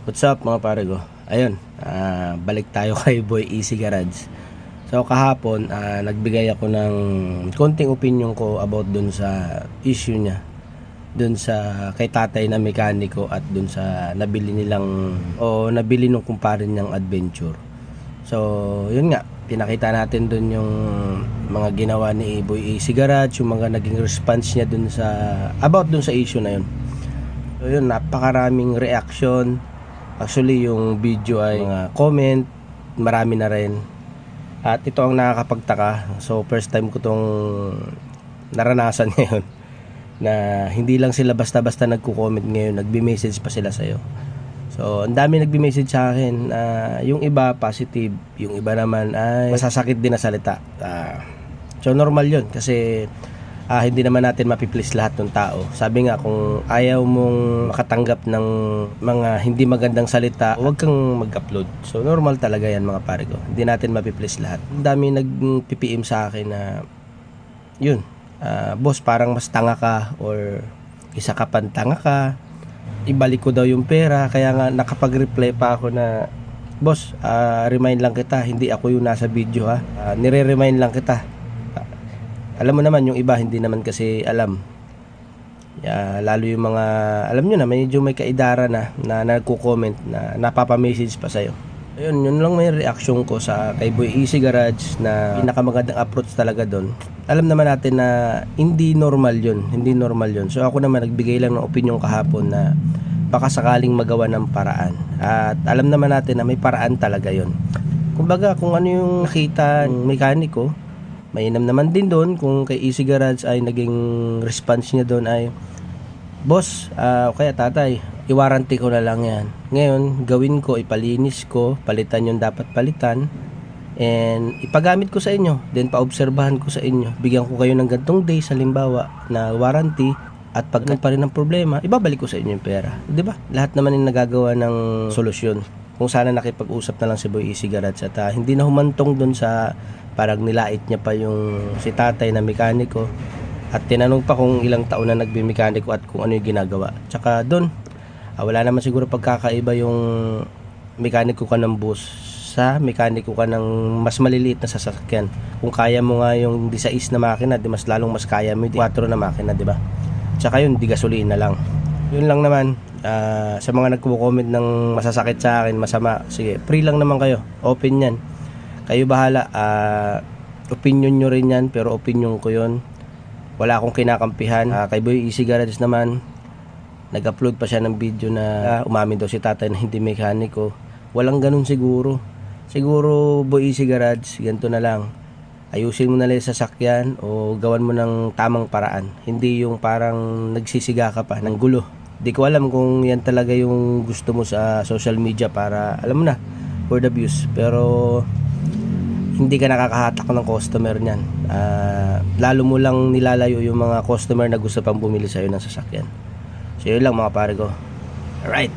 What's up mga pare ko? Ayun, balik tayo kay Boy Easy Garage. So kahapon, nagbigay ako ng konting opinion ko about dun sa issue niya. Dun sa kay tatay na mekaniko at dun sa nabili nung kumpare niyang adventure. So yun nga, pinakita natin dun yung mga ginawa ni Boy Easy Garage, yung mga naging response niya dun sa issue na yun. So yun, napakaraming reaction. Actually, yung video ay mga comment, marami na rin. At ito ang nakakapagtaka. So, first time ko tong naranasan ngayon. Na hindi lang sila basta-basta nagko-comment ngayon, nagbi-message pa sila sa'yo. So, ang dami nagbi-message sa akin. Yung iba, positive. Yung iba naman ay masasakit din na salita. So, normal yun. Kasi hindi naman natin mapiplease lahat ng tao. Sabi nga, kung ayaw mong makatanggap ng mga hindi magandang salita, huwag kang mag-upload. So normal talaga yan mga pare ko. Hindi natin mapiplease lahat. Ang dami nag-PPM sa akin na yun, boss, parang mas tanga ka or isa ka pang tanga ka, ibalik ko daw yung pera. Kaya nga nakapag-reply pa ako na, boss, remind lang kita, hindi ako yung nasa video ha. Nire-remind lang kita. Alam mo naman, yung iba hindi naman kasi alam. Lalo yung mga, alam nyo na, medyo may kaidara na nagko-comment, na napapa-message pa sa'yo. Ayun, yun lang may reaction ko sa kay Boy Easy Garage, na pinakamagandang approach talaga doon. Alam naman natin na hindi normal yun. So ako naman nagbigay lang ng opinion kahapon na baka sakaling magawa ng paraan. At alam naman natin na may paraan talaga yun. Kumbaga, kung ano yung nakita ng mekaniko, mainam naman din doon. Kung kay Easy Garage ay naging response niya doon ay, boss, kaya tatay, i-warranty ko na lang yan. Ngayon, gawin ko, ipalinis ko, palitan yung dapat palitan, and ipagamit ko sa inyo, then paobserbahan ko sa inyo, bigyan ko kayo ng gantong days halimbawa na warranty, at pag pa rin ng problema, ibabalik ko sa inyo yung pera. Diba? Lahat naman yung nagagawa ng solusyon. Kung sana nakipag-usap na lang si Boy Easy Garage at hindi na humantong doon sa parang nilait niya pa yung si tatay na mekaniko at tinanong pa kung ilang taon na nagbimekaniko at kung ano yung ginagawa. Tsaka doon, wala naman siguro pagkakaiba yung mekaniko ka ng bus sa mekaniko ka ng mas maliliit na sasakyan. Kung kaya mo nga yung 16 na makina, di mas lalong mas kaya mo yung 4 na makina, di ba? Tsaka yun, di gasolina lang. Yun lang naman. Sa mga nagko-comment ng masasakit sa akin, masama, sige, free lang naman kayo, open yan, kayo bahala. Opinion nyo rin yan, pero opinion ko yun, wala akong kinakampihan. Kay Boy Easy Garage naman, nag-upload pa siya ng video na umamin daw si tatay na hindi mekaniko. Walang ganun siguro. Boy Easy Garage, ganito na lang, ayusin mo na lang yung sasakyan o gawan mo ng tamang paraan, hindi yung parang nagsisiga ka pa ng gulo. Di ko alam kung yan talaga yung gusto mo sa social media para, alam mo na, for the views. Pero hindi ka nakakahatak ng customer niyan. Lalo mo lang nilalayo yung mga customer na gusto pang bumili sa'yo ng sasakyan. So yun lang mga pare ko. Alright.